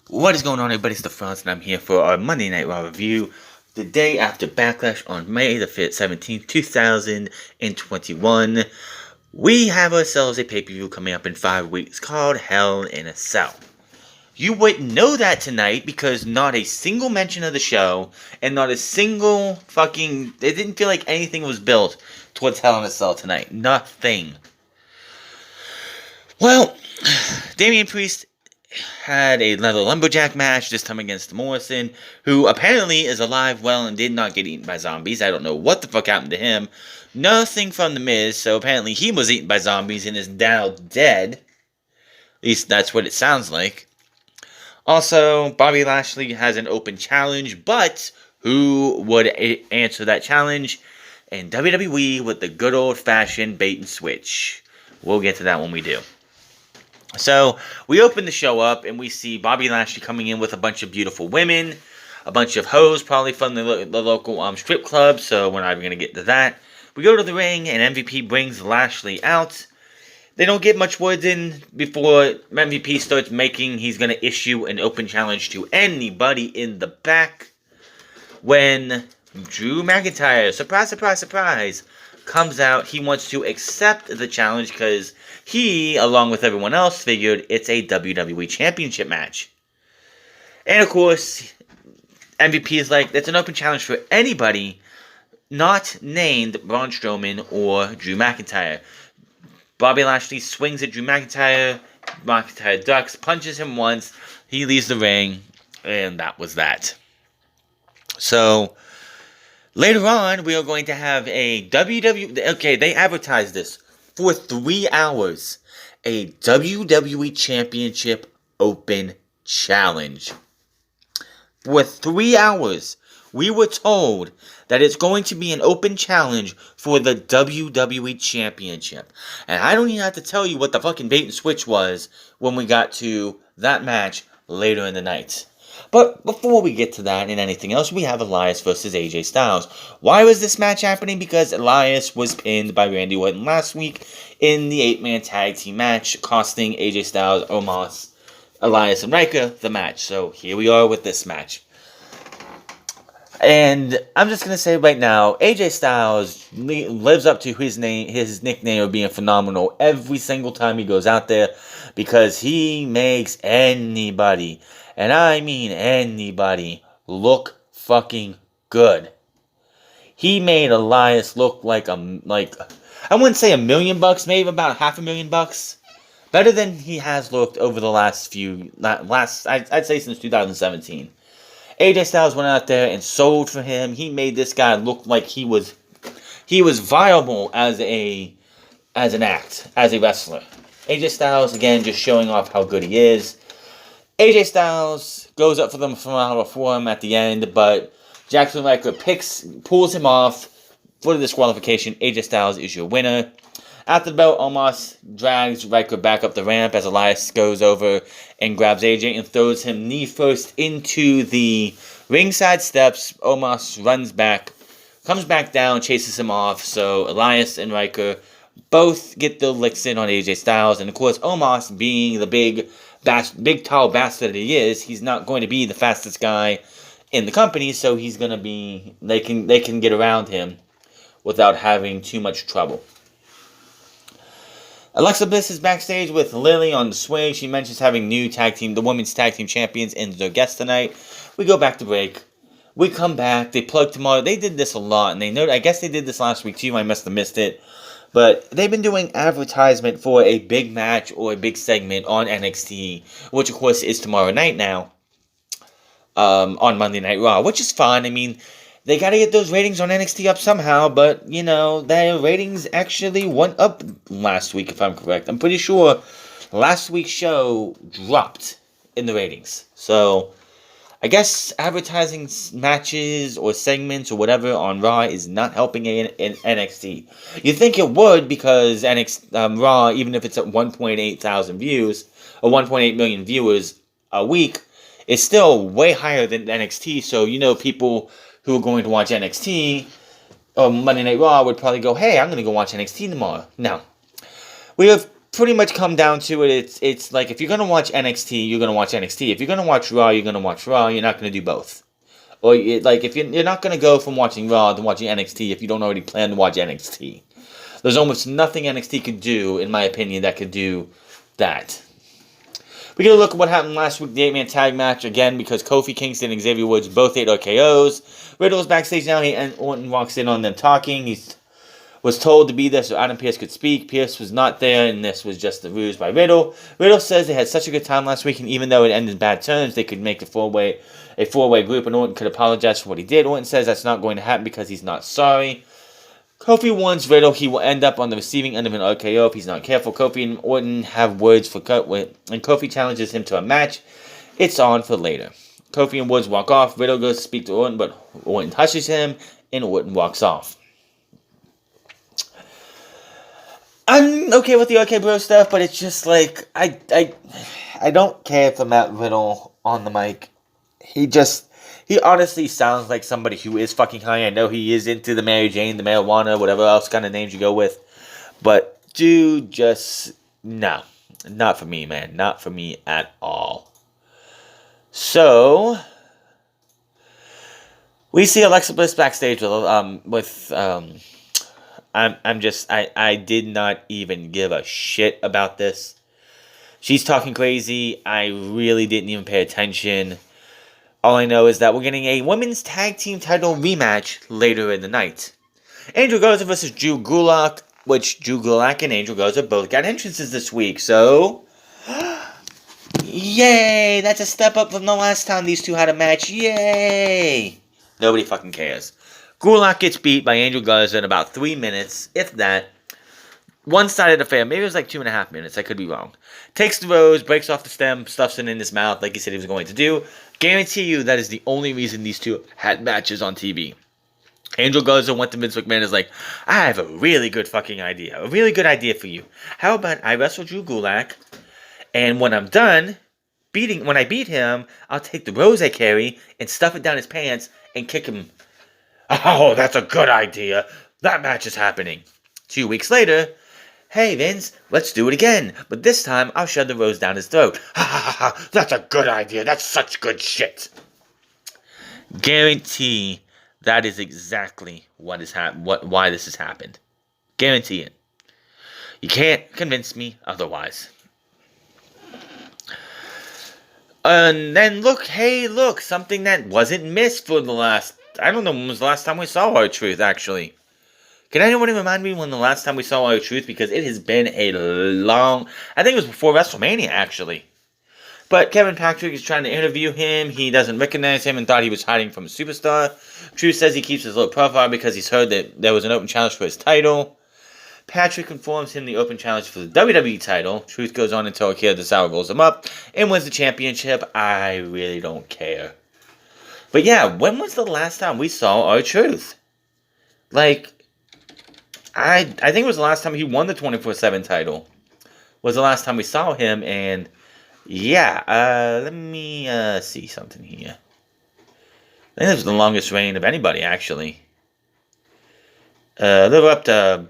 What is going on, everybody? It's the Franz, and I'm here for our Monday Night Raw review, the day after Backlash on May the 5th, 17th, 2021. We have ourselves a pay-per-view coming up in 5 weeks called Hell in a Cell. You wouldn't know that tonight because not a single mention of the show, and not a single fucking... It didn't feel like anything was built towards Hell in a Cell tonight. Nothing. Well, Damien Priest had another lumberjack match, this time against Morrison, who apparently is alive, well, and did not get eaten by zombies. I don't know what the fuck happened to him. Nothing from The Miz, so apparently he was eaten by zombies and is now dead. At least that's what it sounds like. Also, Bobby Lashley has an open challenge, but who would answer that challenge? And WWE with the good old-fashioned bait and switch. We'll get to that when we do. So, we open the show up, and we see Bobby Lashley coming in with a bunch of beautiful women, a bunch of hoes, probably from the local strip club, so we're not even going to get to that. We go to the ring, and MVP brings Lashley out. They don't get much words in before MVP starts making, he's going to issue an open challenge to anybody in the back. When Drew McIntyre, surprise, surprise, surprise, comes out, he wants to accept the challenge because he, along with everyone else, figured it's a WWE Championship match. And of course, MVP is like, it's an open challenge for anybody not named Braun Strowman or Drew McIntyre. Bobby Lashley swings at Drew McIntyre. McIntyre ducks, punches him once. He leaves the ring, and that was that. So, later on, we are going to have a WWE... Okay, they advertised this for 3 hours. A WWE Championship Open Challenge. For 3 hours, we were told that it's going to be an open challenge for the WWE Championship. And I don't even have to tell you what the fucking bait and switch was when we got to that match later in the night. But before we get to that and anything else, we have Elias versus AJ Styles. Why was this match happening? Because Elias was pinned by Randy Orton last week in the 8-man tag team match, costing AJ Styles, Omos, Elias, and Riker the match. So here we are with this match. And I'm just going to say right now, AJ Styles lives up to his nickname of being phenomenal every single time he goes out there, because he makes anybody, and I mean anybody, look fucking good. He made Elias look like I wouldn't say $1 million, maybe about $500,000. Better than he has looked over the I'd say since 2017. AJ Styles went out there and sold for him. He made this guy look like he was viable as an act, as a wrestler. AJ Styles, again, just showing off how good he is. AJ Styles goes up for them for him at the end, but Jackson Riker pulls him off for the disqualification. AJ Styles is your winner. After the bell, Omos drags Riker back up the ramp as Elias goes over and grabs AJ and throws him knee first into the ringside steps. Omos runs back, comes back down, chases him off. So Elias and Riker both get the licks in on AJ Styles. And of course, Omos, being the big tall bastard that he is, he's not going to be the fastest guy in the company. So he's going to be, they can get around him without having too much trouble. Alexa Bliss is backstage with Lily on the swing. She mentions having the women's tag team champions as their guest tonight. We go back to break. We come back. They plug tomorrow. They did this a lot, and I guess they did this last week too. I must have missed it. But they've been doing advertisement for a big match or a big segment on NXT, which of course is tomorrow night now, on Monday Night Raw, which is fun. I mean, they got to get those ratings on NXT up somehow, but, their ratings actually went up last week, if I'm correct. I'm pretty sure last week's show dropped in the ratings. So, I guess advertising matches or segments or whatever on Raw is not helping in NXT. You'd think it would, because Raw, even if it's at 1.8 thousand views, or 1.8 million viewers a week, is still way higher than NXT, so, people who are going to watch NXT or Monday Night Raw would probably go, hey, I'm going to go watch NXT tomorrow. Now, we have pretty much come down to it. It's like if you're gonna watch NXT, you're gonna watch NXT. If you're gonna watch Raw, you're gonna watch Raw. You're not gonna do both. Or like if you're not gonna go from watching Raw to watching NXT if you don't already plan to watch NXT. There's almost nothing NXT could do, in my opinion, that could do that. We get a look at what happened last week, the 8-man tag match, again, because Kofi, Kingston, and Xavier Woods both ate RKOs. Riddle's backstage now, and Orton walks in on them talking. He was told to be there so Adam Pearce could speak. Pearce was not there, and this was just a ruse by Riddle. Riddle says they had such a good time last week, and even though it ended in bad terms, they could make a four-way group, and Orton could apologize for what he did. Orton says that's not going to happen because he's not sorry. Kofi warns Riddle he will end up on the receiving end of an RKO if he's not careful. Kofi and Orton have words for and Kofi challenges him to a match. It's on for later. Kofi and Woods walk off. Riddle goes to speak to Orton, but Orton hushes him, and Orton walks off. I'm okay with the OK Bro stuff, but it's just like I don't care for Matt Riddle on the mic. He honestly sounds like somebody who is fucking high. I know he is into the Mary Jane, the marijuana, whatever else kind of names you go with. But, dude, just, no. Not for me, man. Not for me at all. So, we see Alexa Bliss backstage I did not even give a shit about this. She's talking crazy. I really didn't even pay attention. All I know is that we're getting a women's tag team title rematch later in the night. Angel Garza versus Drew Gulak, which Drew Gulak and Angel Garza both got entrances this week, so yay! That's a step up from the last time these two had a match. Yay! Nobody fucking cares. Gulak gets beat by Angel Garza in about 3 minutes, if that. One-sided affair. Maybe it was like 2.5 minutes. I could be wrong. Takes the rose, breaks off the stem, stuffs it in his mouth like he said he was going to do. Guarantee you that is the only reason these two had matches on TV. Angel Garza went to Vince McMahon and is like, I have a really good fucking idea. A really good idea for you. How about I wrestle Drew Gulak, and when I'm done, when I beat him, I'll take the rose I carry and stuff it down his pants and kick him. Oh, that's a good idea. That match is happening. 2 weeks later, hey, Vince, let's do it again. But this time, I'll shove the rose down his throat. Ha ha ha ha, that's a good idea. That's such good shit. Guarantee that is exactly why this has happened. Guarantee it. You can't convince me otherwise. And then look, something that wasn't missed for the last, I don't know when was the last time we saw R-Truth, actually. Can anyone remind me when the last time we saw R-Truth? Because it has been a long... I think it was before WrestleMania, actually. But Kevin Patrick is trying to interview him. He doesn't recognize him and thought he was hiding from a superstar. Truth says he keeps his low profile because he's heard that there was an open challenge for his title. Patrick informs him the open challenge for the WWE title. Truth goes on until Akira Tozawa rolls him up and wins the championship. I really don't care. But yeah, when was the last time we saw R-Truth? Like... I think it was the last time he won the 24/7 title. Was the last time we saw him, and yeah, let me see something here. I think this was the longest reign of anybody, actually. They were up to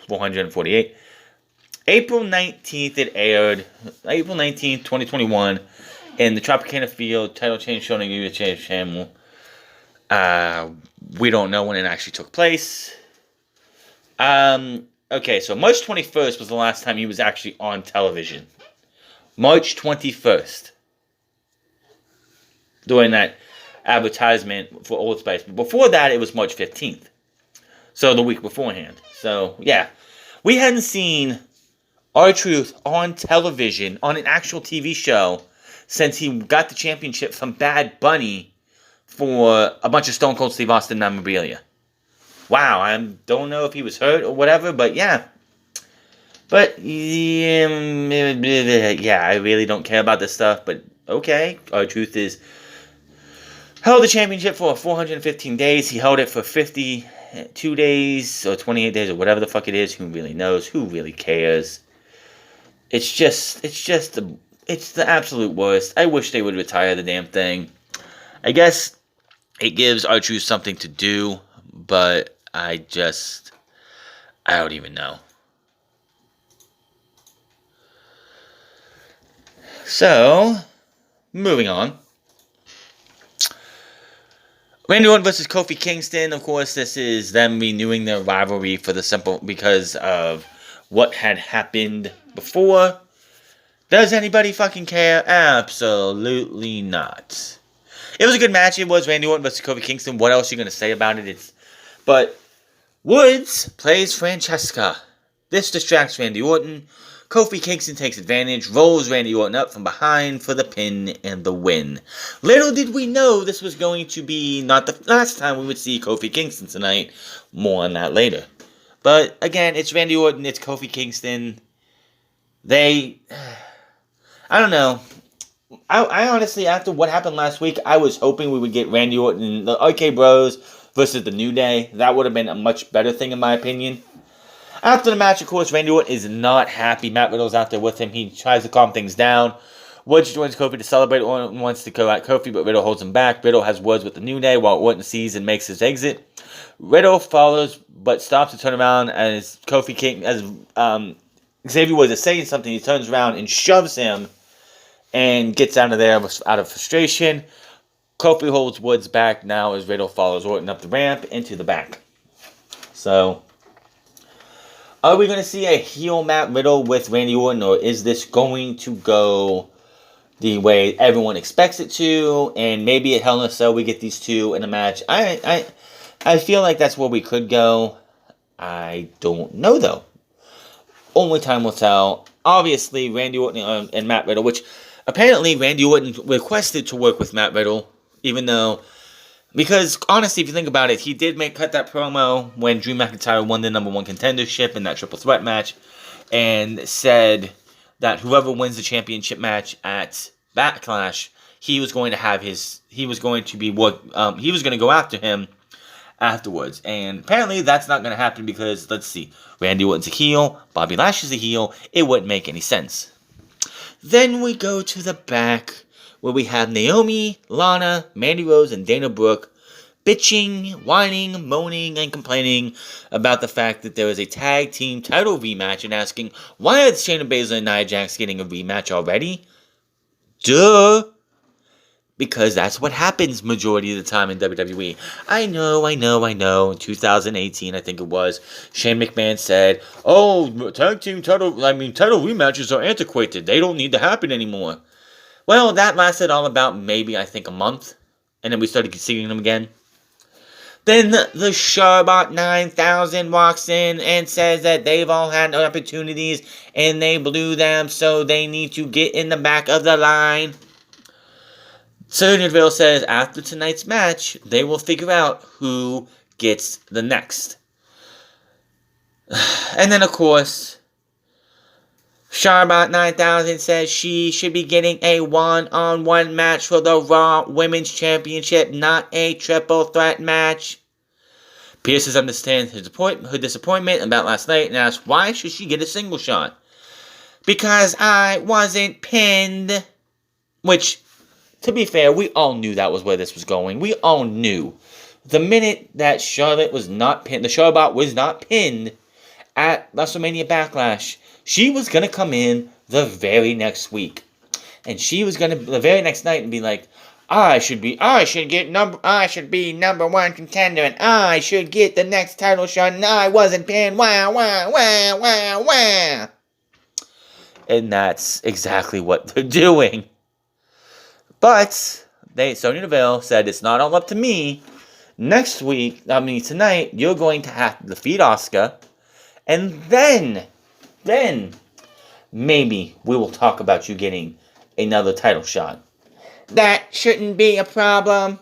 448. April 19th it aired. April 19th, 2021, in the Tropicana Field, title change shown on USA channel. We don't know when it actually took place. Okay, so March 21st was the last time he was actually on television. March 21st. During that advertisement for Old Spice. But before that, it was March 15th. So the week beforehand. So, yeah. We hadn't seen R-Truth on television, on an actual TV show, since he got the championship from Bad Bunny for a bunch of Stone Cold Steve Austin memorabilia. Wow, I don't know if he was hurt or whatever, but yeah. But, yeah, I really don't care about this stuff, but okay. R-Truth held the championship for 415 days. He held it for 52 days, or 28 days, or whatever the fuck it is. Who really knows? Who really cares? It's the absolute worst. I wish they would retire the damn thing. I guess it gives R-Truth something to do, but I don't even know. So, moving on. Randy Orton versus Kofi Kingston. Of course, this is them renewing their rivalry because of what had happened before. Does anybody fucking care? Absolutely not. It was a good match. It was Randy Orton versus Kofi Kingston. What else are you going to say about it? But Woods plays Francesca. This distracts Randy Orton. Kofi Kingston takes advantage, rolls Randy Orton up from behind for the pin and the win. Little did we know this was going to be not the last time we would see Kofi Kingston tonight. More on that later. But again, it's Randy Orton, it's Kofi Kingston. I don't know. I honestly, after what happened last week, I was hoping we would get Randy Orton and the RK Bros versus the New Day. That would have been a much better thing in my opinion. After the match, of course, Randy Orton is not happy. Matt Riddle's out there with him. He tries to calm things down. Woods joins Kofi to celebrate. Orton wants to go at Kofi, but Riddle holds him back. Riddle has words with the New Day while Orton sees and makes his exit. Riddle follows, but stops to turn around as Xavier Woods is saying something. He turns around and shoves him and gets out of there out of frustration. Kofi holds Woods back now as Riddle follows Orton up the ramp into the back. So, are we going to see a heel Matt Riddle with Randy Orton, or is this going to go the way everyone expects it to, and maybe at Hell in a Cell we get these two in a match? I feel like that's where we could go. I don't know, though. Only time will tell. Obviously, Randy Orton and Matt Riddle, which apparently Randy Orton requested to work with Matt Riddle, even though... Because, honestly, if you think about it, he did cut that promo when Drew McIntyre won the number one contendership in that triple threat match, and said that whoever wins the championship match at Backlash, he was going to go after him afterwards. And apparently that's not going to happen because, let's see, Randy Orton's a heel, Bobby Lashley's a heel. It wouldn't make any sense. Then we go to the back, where we have Naomi, Lana, Mandy Rose, and Dana Brooke bitching, whining, moaning, and complaining about the fact that there is a tag team title rematch and asking, why are Shayna Baszler and Nia Jax getting a rematch already? Duh! Because that's what happens majority of the time in WWE. I know. In 2018, I think it was, Shane McMahon said, tag team title rematches are antiquated. They don't need to happen anymore. Well, that lasted all about maybe, I think, a month. And then we started seeing them again. Then the Sharbot 9000 walks in and says that they've all had opportunities and they blew them, so they need to get in the back of the line. Sonya Deville says after tonight's match, they will figure out who gets the next. And then, of course, Sharbot 9000 says she should be getting a one-on-one match for the Raw Women's Championship, not a triple threat match. Pierce understands her disappointment about last night and asks why should she get a single shot. Because I wasn't pinned. Which, to be fair, we all knew that was where this was going. We all knew. The minute that Charlotte was not pinned, the Sharbot was not pinned at WrestleMania Backlash, she was going to come in the very next week. And she was going to, the very next night, and be like, I should be number one contender, and I should get the next title shot, and I wasn't pinned, wah. And that's exactly what they're doing. But, Sonya Deville said, it's not all up to me. Tonight, you're going to have to defeat Asuka, and then, maybe we will talk about you getting another title shot. That shouldn't be a problem.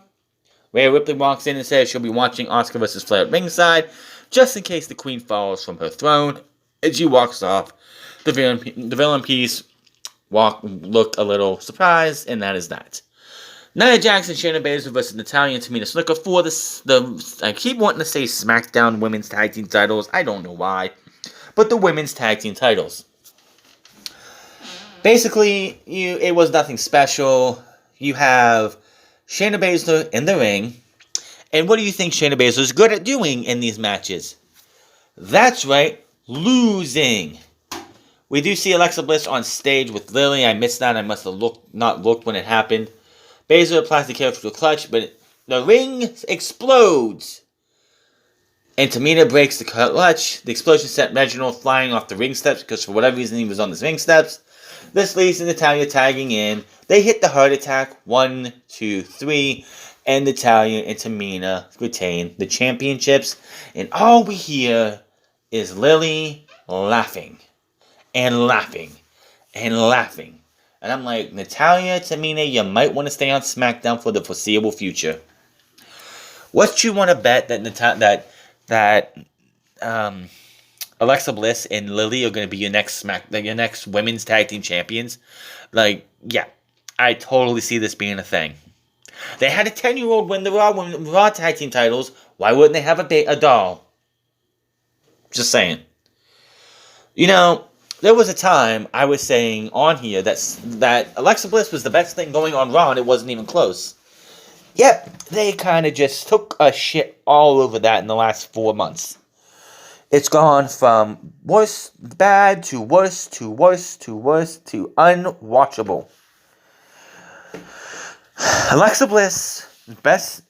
Rhea Ripley walks in and says she'll be watching Asuka vs. Flair at ringside, just in case the Queen falls from her throne. As she walks off, the villain piece looked a little surprised, and that is that. Nia Jax and Shayna Baszler vs. Natalya and Tamina Snuka for I keep wanting to say SmackDown Women's Tag Team titles. I don't know why. But the Women's Tag Team titles. Basically, it was nothing special. You have Shayna Baszler in the ring. And what do you think Shayna Baszler is good at doing in these matches? That's right, losing. We do see Alexa Bliss on stage with Lily. I missed that. I must have not looked when it happened. Baszler applies the character to a clutch, but the ring explodes. And Tamina breaks the clutch. The explosion sent Reginald flying off the ring steps because for whatever reason he was on the ring steps. This leads to Natalya tagging in. They hit the heart attack. 1, 2, 3. And Natalya and Tamina retain the championships. And all we hear is Lily laughing. And laughing. And laughing. And I'm like, Natalya, Tamina, you might want to stay on SmackDown for the foreseeable future. What you want to bet that Alexa Bliss and Lily are going to be your next women's tag team champions? Like, yeah, I totally see this being a thing. They had a 10-year-old win the Raw tag team titles. Why wouldn't they have a doll? Just saying. You know, there was a time I was saying on here that Alexa Bliss was the best thing going on Raw, and it wasn't even close. Yep, they kind of just took a shit all over that in the last 4 months. It's gone from bad to worse to worse to worse to unwatchable. Alexa Bliss' best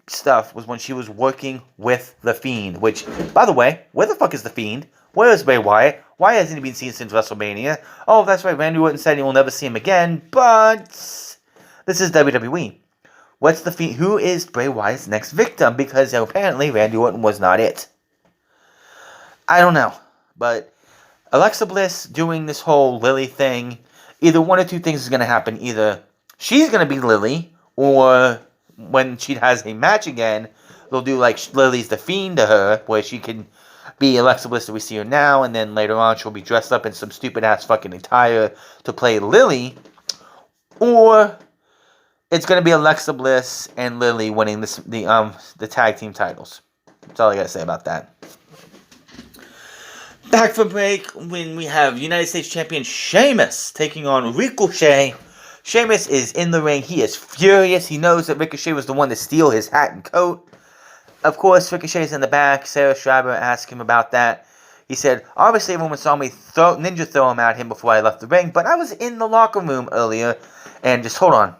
stuff was when she was working with The Fiend, which, by the way, where the fuck is The Fiend? Where is Bray Wyatt? Why hasn't he been seen since WrestleMania? Oh, that's right, Randy Orton said he will never see him again, but this is WWE. What's The Fiend? Who is Bray Wyatt's next victim? Because apparently Randy Orton was not it. I don't know, but Alexa Bliss doing this whole Lily thing, either one or two things is going to happen. Either she's going to be Lily, or when she has a match again, they'll do like Lily's The Fiend to her, where she can be Alexa Bliss that we see her now, and then later on she'll be dressed up in some stupid-ass fucking attire to play Lily, or it's going to be Alexa Bliss and Lily winning the tag team titles. That's all I got to say about that. Back from break when we have United States Champion Sheamus taking on Ricochet. Sheamus is in the ring. He is furious. He knows that Ricochet was the one to steal his hat and coat. Of course, Ricochet's in the back. Sarah Schreiber asked him about that. He said, obviously everyone saw me ninja throw him at him before I left the ring, but I was in the locker room earlier and just, hold on.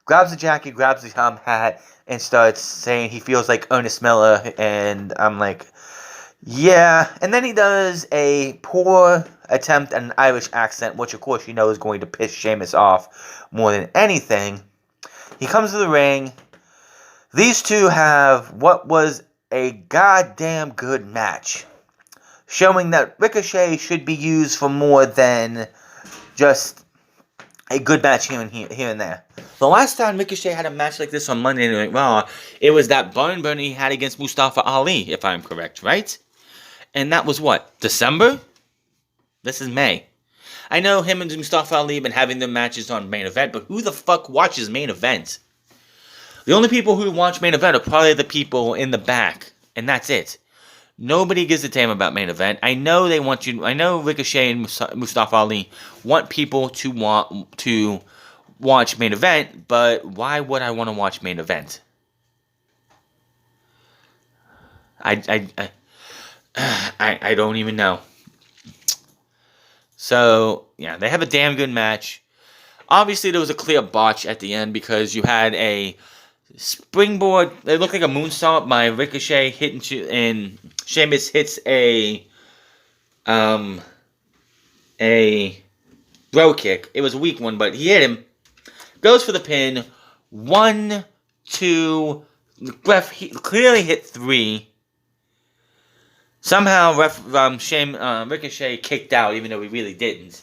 Grabs the jacket, grabs the hat, and starts saying he feels like Ernest Miller, and I'm like, yeah. And then he does a poor attempt at an Irish accent, which of course you know is going to piss Sheamus off more than anything. He comes to the ring. These two have what was a goddamn good match, showing that Ricochet should be used for more than just a good match here and there. The last time Ricochet had a match like this on Monday Night Raw, it was that barn burner he had against Mustafa Ali, if I'm correct, right? And that was what? December? This is May. I know him and Mustafa Ali have been having their matches on Main Event, but who the fuck watches Main Event? The only people who watch Main Event are probably the people in the back, and that's it. Nobody gives a damn about Main Event. I know they want you. I know Ricochet and Mustafa Ali want people to watch Main Event, but why would I want to watch Main Event? I don't even know. So, yeah, they have a damn good match. Obviously, there was a clear botch at the end because you had a springboard. It looked like a moonsault by Ricochet hitting, and Sheamus hits a bro kick. It was a weak one, but he hit him. Goes for the pin. 1, 2. Ref clearly hit 3. Somehow, Ricochet kicked out, even though he really didn't.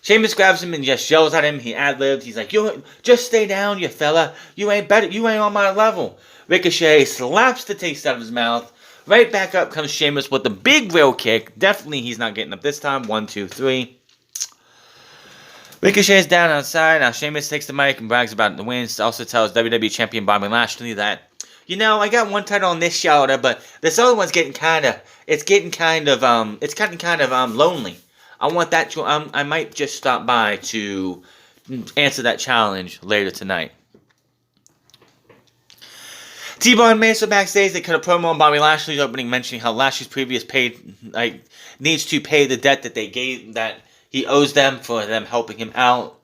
Sheamus grabs him and just yells at him. He ad-libbed. He's like, "You just stay down, you fella. You ain't better. You ain't on my level." Ricochet slaps the taste out of his mouth. Right back up comes Sheamus with the big rail kick. Definitely, he's not getting up this time. 1, 2, 3. Ricochet's down outside. Now Sheamus takes the mic and brags about the wins. Also tells WWE Champion Bobby Lashley that, you know, I got one title on this shoulder, but this other one's getting kind of lonely. I want that to, I might just stop by to answer that challenge later tonight. T-Bar and Mace are backstage. They cut a promo on Bobby Lashley's opening, mentioning how Lashley's previous needs to pay the debt that He owes them for them helping him out.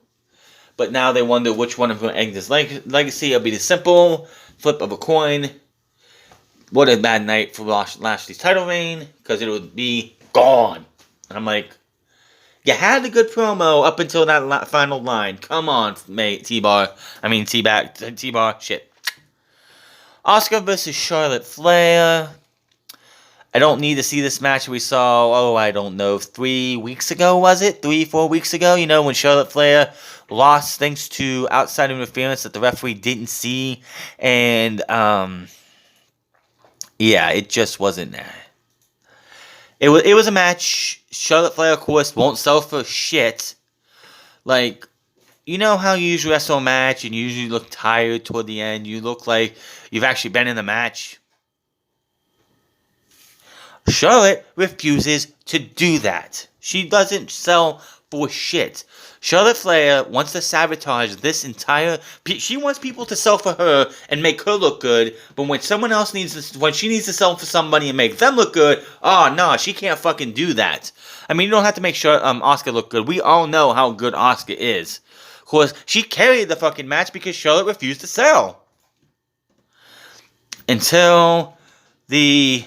But now they wonder which one of them ends his legacy. It'll be the simple flip of a coin. What a bad night for Lashley's title reign, because it would be gone. And I'm like, you had a good promo up until that final line. Come on, mate, T-Bar. I mean, T-Bar. Shit. Asuka versus Charlotte Flair. I don't need to see this match we saw, I don't know, 3 weeks ago, was it? 4 weeks ago? You know, when Charlotte Flair lost thanks to outside interference that the referee didn't see. And, yeah, it just wasn't that. It was a match. Charlotte Flair, of course, won't sell for shit. Like, you know how you usually wrestle a match and you usually look tired toward the end? You look like you've actually been in the match. Charlotte refuses to do that. She doesn't sell for shit. Charlotte Flair wants to sabotage this entire... She wants people to sell for her and make her look good, but when someone else when she needs to sell for somebody and make them look good, no, she can't fucking do that. I mean, you don't have to make sure Asuka look good. We all know how good Asuka is. Of course, she carried the fucking match because Charlotte refused to sell. Until the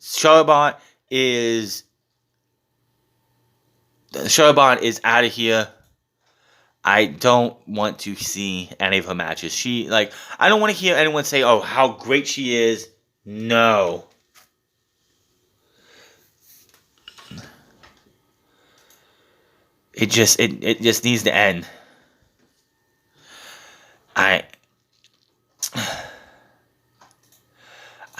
Charlotte is out of here. I don't want to see any of her matches. I don't want to hear anyone say, how great she is. No. It just needs to end.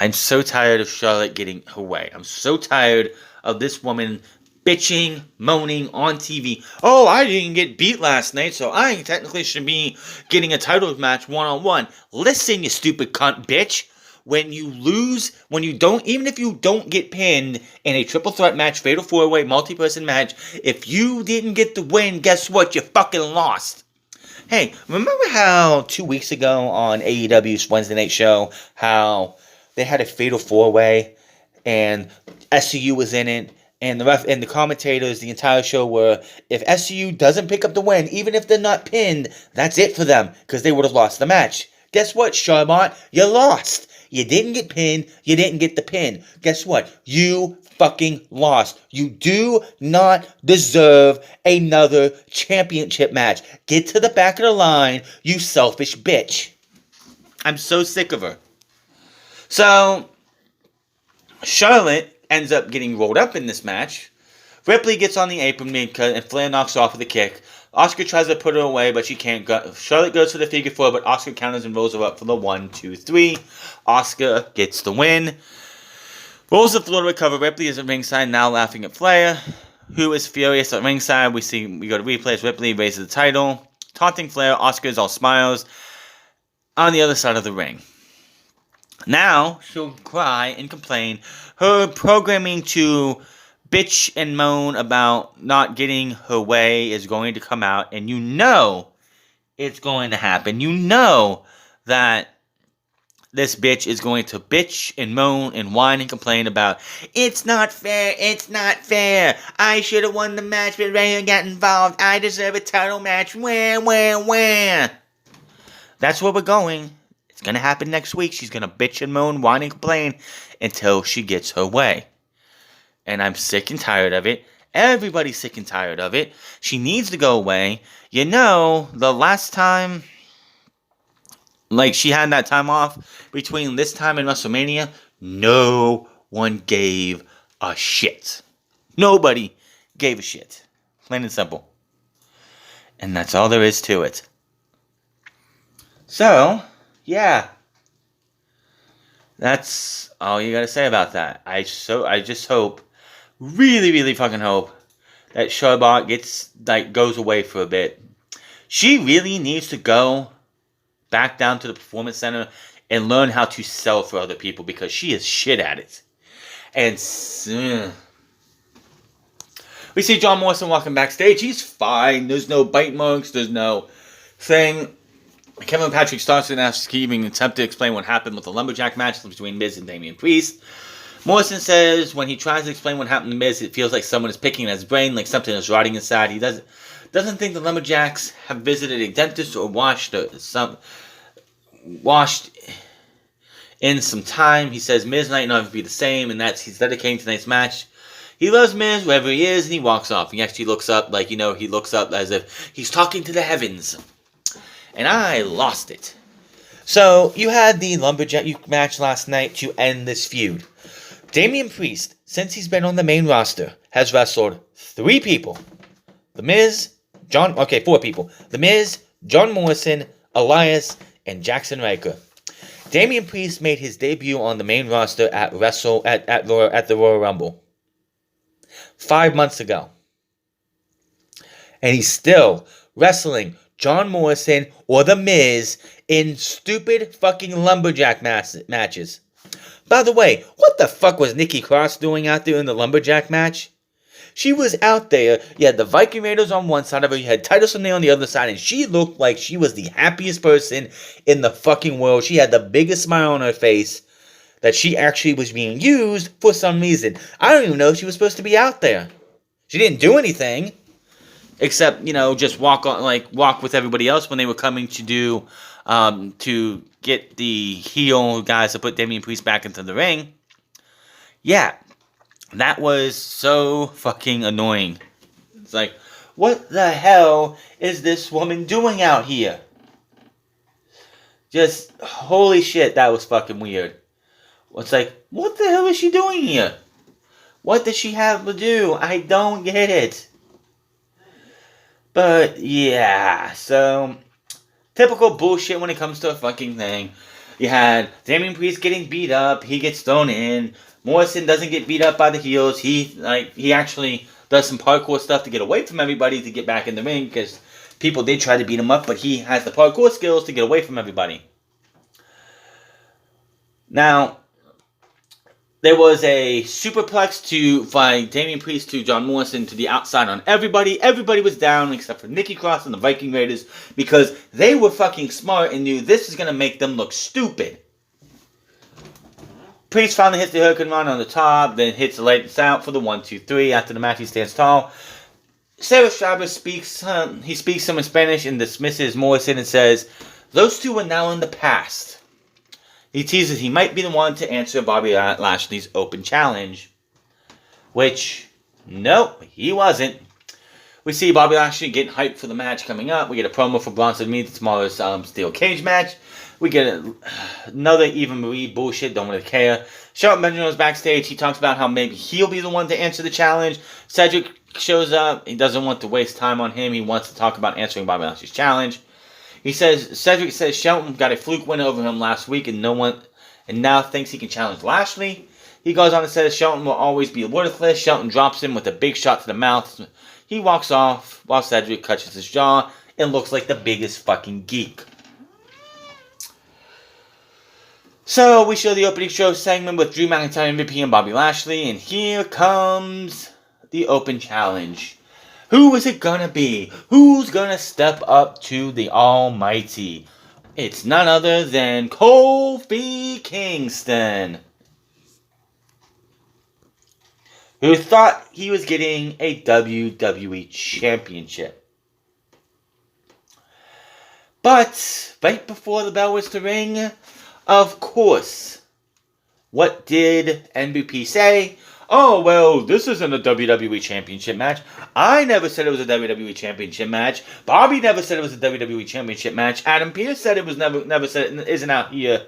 I'm so tired of Charlotte getting her way. I'm so tired of this woman bitching, moaning on TV. I didn't get beat last night, so I technically should be getting a title match one-on-one. Listen, you stupid cunt bitch. When you lose, even if you don't get pinned in a triple threat match, fatal 4-way, multi-person match, if you didn't get the win, guess what? You fucking lost. Hey, remember how 2 weeks ago on AEW's Wednesday night show, how they had a fatal 4-way and SCU was in it, and the ref and the commentators the entire show were, if SCU doesn't pick up the win, even if they're not pinned, that's it for them, because they would have lost the match. Guess what, Charlotte? You lost. You didn't get pinned. You didn't get the pin. Guess what? You fucking lost. You do not deserve another championship match. Get to the back of the line, you selfish bitch. I'm so sick of her. So, Charlotte ends up getting rolled up in this match. Ripley gets on the apron and Flair knocks her off with a kick. Asuka tries to put her away, but she can't. Charlotte goes for the figure four, but Asuka counters and rolls her up for the 1, 2, 3. Asuka gets the win. Rolls the floor to recover. Ripley is at ringside, now laughing at Flair, who is furious at ringside. We go to replays. Ripley raises the title, taunting Flair. Asuka is all smiles on the other side of the ring. Now she'll cry and complain. Her programming to bitch and moan about not getting her way is going to come out, and you know it's going to happen. You know that this bitch is going to bitch and moan and whine and complain about, it's not fair, I should have won the match, but Ray got involved, I deserve a title match, where? That's where we're going. It's going to happen next week. She's going to bitch and moan, whine and complain until she gets her way. And I'm sick and tired of it. Everybody's sick and tired of it. She needs to go away. You know, the last time, she had that time off between this time and WrestleMania, no one gave a shit. Nobody gave a shit. Plain and simple. And that's all there is to it. So, yeah. That's all you gotta say about that. I just hope, really, really fucking hope, that Charlotte goes away for a bit. She really needs to go back down to the Performance Center and learn how to sell for other people, because she is shit at it. And we see John Morrison walking backstage. He's fine. There's no bite marks. There's no thing. Kevin Patrick starts and asks, even attempt to explain what happened with the lumberjack match between Miz and Damien Priest. Morrison says when he tries to explain what happened to Miz, it feels like someone is picking at his brain, like something is rotting inside. He doesn't think the Lumberjacks have visited a dentist or washed in some time. He says Miz might not be the same, and he's dedicating tonight's match. He loves Miz wherever he is, and he walks off. He actually looks up he looks up as if he's talking to the heavens. And I lost it. So, you had the Lumberjack match last night to end this feud. Damien Priest, since he's been on the main roster, has wrestled 3 people. The Miz, 4 people. The Miz, John Morrison, Elias, and Jackson Ryker. Damien Priest made his debut on the main roster at the Royal Rumble 5 months ago. And he's still wrestling John Morrison or The Miz in stupid fucking lumberjack matches. By the way, what the fuck was Nikki Cross doing out there in the lumberjack match? She was out there, you had the Viking Raiders on one side of her, you had Titus O'Neil on the other side, and she looked like she was the happiest person in the fucking world. She had the biggest smile on her face that she actually was being used for some reason. I don't even know if she was supposed to be out there. She didn't do anything. Except, just walk with everybody else when they were coming to do, to get the heel guys to put Damien Priest back into the ring. Yeah, that was so fucking annoying. It's like, what the hell is this woman doing out here? Just, holy shit, that was fucking weird. It's like, what the hell is she doing here? What does she have to do? I don't get it. But, yeah, so, typical bullshit when it comes to a fucking thing. You had Damien Priest getting beat up, he gets thrown in. Morrison doesn't get beat up by the heels. He actually does some parkour stuff to get away from everybody to get back in the ring, because people did try to beat him up, but he has the parkour skills to get away from everybody. Now, there was a superplex by Damien Priest to John Morrison to the outside on everybody. Everybody was down except for Nikki Cross and the Viking Raiders because they were fucking smart and knew this is going to make them look stupid. Priest finally hits the Hurricane Run on the top, then hits the lights out for the 1-2-3. After the match, he stands tall. Sarah Schreiber speaks some in Spanish and dismisses Morrison and says, "Those two are now in the past." He teases he might be the one to answer Bobby Lashley's open challenge. Which, nope, he wasn't. We see Bobby Lashley getting hyped for the match coming up. We get a promo for Bronson Reed, tomorrow's steel cage match. We get another Eva Marie bullshit, don't really care. Shelton Benjamin was backstage. He talks about how maybe he'll be the one to answer the challenge. Cedric shows up. He doesn't want to waste time on him. He wants to talk about answering Bobby Lashley's challenge. Cedric says Shelton got a fluke win over him last week and now thinks he can challenge Lashley. He goes on and says Shelton will always be worthless. Shelton drops him with a big shot to the mouth. He walks off while Cedric touches his jaw and looks like the biggest fucking geek. So we show the opening show segment with Drew McIntyre MVP and Bobby Lashley, and here comes the open challenge. Who is it gonna be? Who's gonna step up to the almighty? It's none other than Kofi Kingston, who thought he was getting a WWE Championship. But right before the bell was to ring, of course, what did MVP say? Oh, well, this isn't a WWE Championship match. I never said it was a WWE Championship match. Bobby never said it was a WWE Championship match. Adam Pearce said it was never said it isn't out here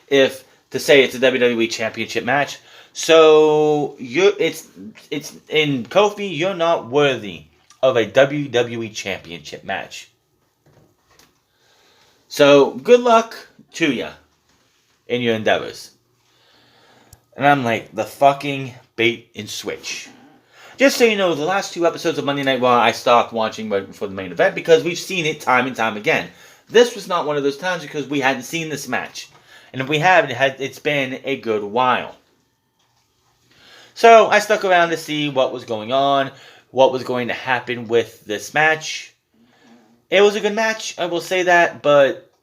to say it's a WWE Championship match. So it's in Kofi, you're not worthy of a WWE Championship match. So good luck to you in your endeavors. And I'm like, the fucking bait and switch. Just so you know, the last 2 episodes of Monday Night Raw, I stopped watching right before the main event because we've seen it time and time again. This was not one of those times because we hadn't seen this match. And if we haven't, it's been a good while. So I stuck around to see what was going on, what was going to happen with this match. It was a good match, I will say that, but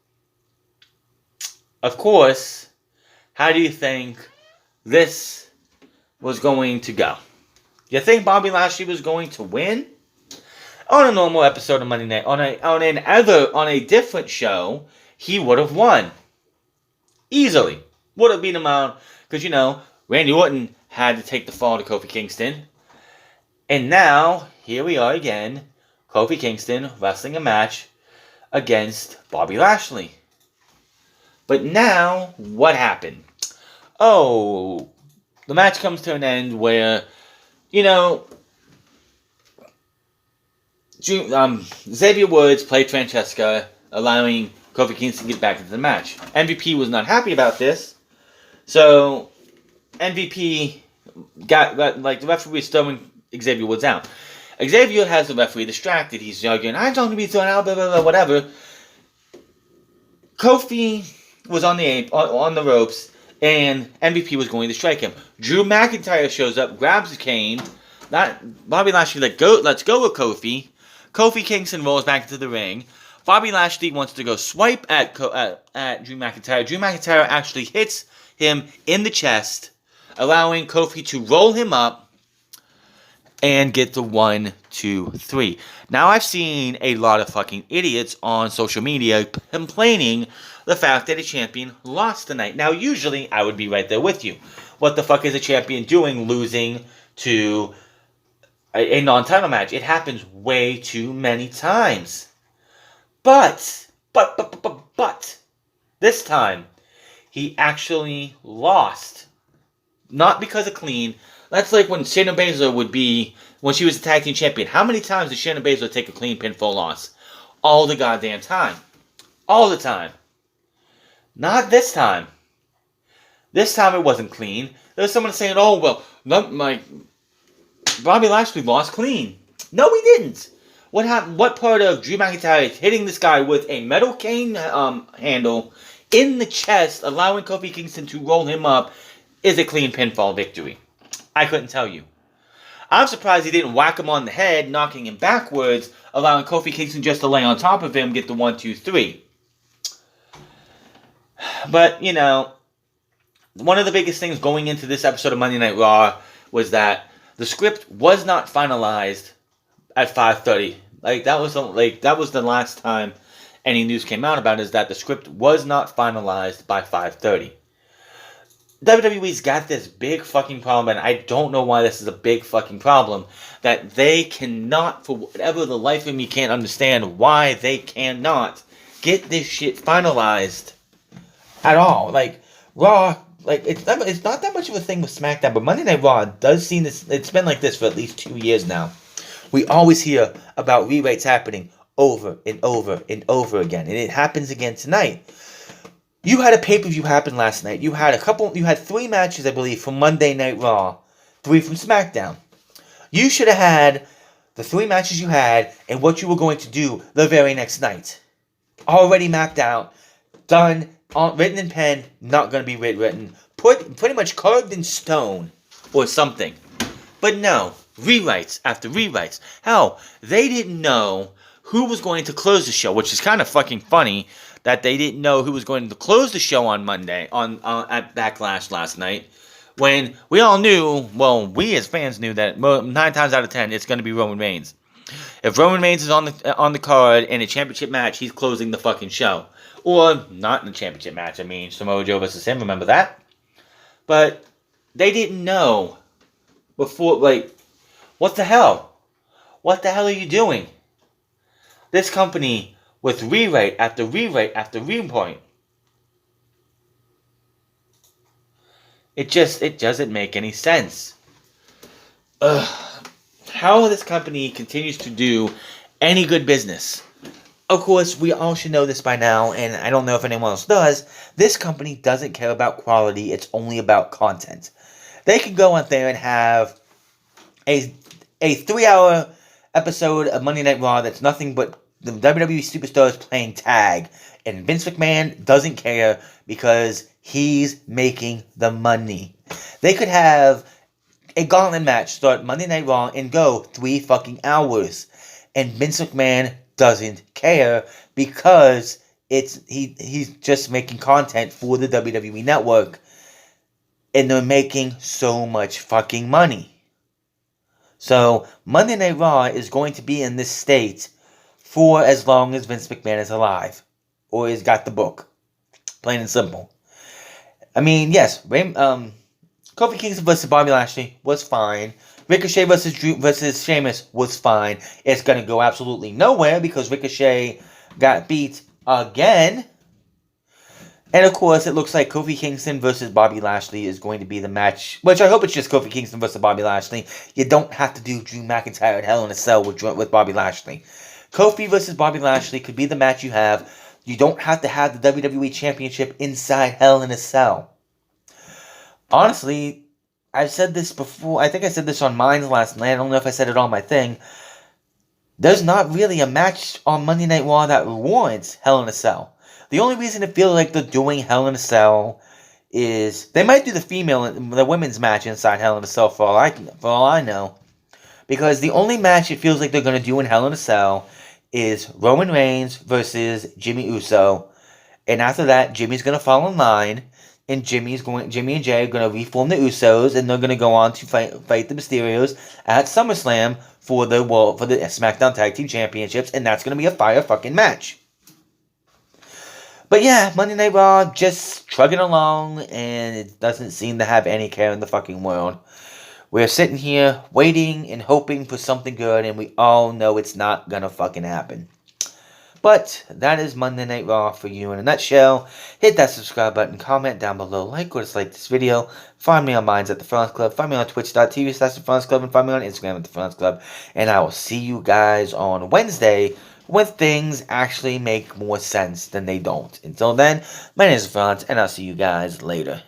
of course, how do you think this was going to go? You think Bobby Lashley was going to win? On a normal episode of Monday Night, on a different show, he would have won. Easily. Would have beat him out. Because, Randy Orton had to take the fall to Kofi Kingston. And now, here we are again. Kofi Kingston wrestling a match against Bobby Lashley. But now, what happened? Oh, the match comes to an end where, Xavier Woods played Francesca, allowing Kofi Kingston to get back into the match. MVP was not happy about this, so MVP got, the referee was throwing Xavier Woods out. Xavier has the referee distracted. He's arguing, I don't want to be thrown out, blah, blah, blah, whatever. Kofi was on the ropes, and MVP was going to strike him. Drew McIntyre shows up, grabs the cane. Bobby Lashley let's go with Kofi. Kofi Kingston rolls back into the ring. Bobby Lashley wants to go swipe at Drew McIntyre. Drew McIntyre actually hits him in the chest, allowing Kofi to roll him up and get the 1, 2, 3. Now, I've seen a lot of fucking idiots on social media complaining the fact that a champion lost tonight. Now, usually, I would be right there with you. What the fuck is a champion doing losing to a non-title match? It happens way too many times. But, this time, he actually lost. Not because of clean. That's like when Shayna Baszler when she was the tag team champion. How many times did Shayna Baszler take a clean pinfall loss? All the goddamn time. All the time. Not this time. This time it wasn't clean. There was someone saying, oh, well, Bobby Lashley lost clean. No, he didn't. What happened? What part of Drew McIntyre hitting this guy with a metal cane handle in the chest, allowing Kofi Kingston to roll him up, is a clean pinfall victory? I couldn't tell you. I'm surprised he didn't whack him on the head, knocking him backwards, allowing Kofi Kingston just to lay on top of him, get the 1, 2, 3. But, one of the biggest things going into this episode of Monday Night Raw was that the script was not finalized at 5:30. That was the last time any news came out about it, is that the script was not finalized by 5:30. WWE's got this big fucking problem, and I don't know why this is a big fucking problem, that they cannot, for whatever the life of me can't understand, why they cannot get this shit finalized at all. Raw, it's not that much of a thing with SmackDown, but Monday Night Raw does seem this. It's been like this for at least 2 years now. We always hear about rewrites happening over and over and over again, and it happens again tonight. You had a pay-per-view happen last night. You had 3 matches, I believe, from Monday Night Raw, 3 from SmackDown. You should have had the 3 matches you had and what you were going to do the very next night. Already mapped out, done, written in pen, not going to be rewritten. Pretty much carved in stone or something. But no, rewrites after rewrites. Hell, they didn't know who was going to close the show, which is kind of fucking funny that they didn't know who was going to close the show on Monday at Backlash last night, when we all knew, well, we as fans knew that 9 times out of 10 it's going to be Roman Reigns. If Roman Reigns is on the card in a championship match, he's closing the fucking show. Or not in a championship match. I mean, Samoa Joe versus him. Remember that? But they didn't know before. What the hell? What the hell are you doing? This company, with rewrite after rewrite after rewrite, it doesn't make any sense. How this company continues to do any good business. Of course, we all should know this by now, and I don't know if anyone else does. This company doesn't care about quality. It's only about content. They can go out there and have a 3-hour episode of Monday Night Raw that's nothing but the WWE superstars playing tag, and Vince McMahon doesn't care because he's making the money. They could have a gauntlet match start Monday Night Raw and go 3 fucking hours, and Vince McMahon doesn't care because he's just making content for the WWE Network. And they're making so much fucking money. So, Monday Night Raw is going to be in this state for as long as Vince McMahon is alive. Or has got the book. Plain and simple. I mean, yes, Kofi Kingston versus Bobby Lashley was fine. Ricochet versus Sheamus was fine. It's going to go absolutely nowhere because Ricochet got beat again. And of course, it looks like Kofi Kingston versus Bobby Lashley is going to be the match. Which I hope it's just Kofi Kingston versus Bobby Lashley. You don't have to do Drew McIntyre at Hell in a Cell with Bobby Lashley. Kofi versus Bobby Lashley could be the match you have. You don't have to have the WWE Championship inside Hell in a Cell. Honestly, I've said this before. I think I said this on mine last night. I don't know if I said it on my thing. There's not really a match on Monday Night Raw that warrants Hell in a Cell. The only reason it feels like they're doing Hell in a Cell is they might do the women's match inside Hell in a Cell for all I know. Because the only match it feels like they're going to do in Hell in a Cell is Roman Reigns versus Jimmy Uso. And after that, Jimmy's going to fall in line. And Jimmy and Jay are going to reform the Usos. And they're going to go on to fight the Mysterios at SummerSlam for the SmackDown Tag Team Championships. And that's going to be a fire fucking match. But yeah, Monday Night Raw just trugging along. And it doesn't seem to have any care in the fucking world. We're sitting here waiting and hoping for something good, and we all know it's not gonna fucking happen. But that is Monday Night Raw for you in a nutshell. Hit that subscribe button, comment down below, like or dislike this video. Find me on Minds at the Front Club, find me on twitch.tv/the Front Club, and find me on Instagram at the Front Club. And I will see you guys on Wednesday when things actually make more sense than they don't. Until then, my name is Franz, and I'll see you guys later.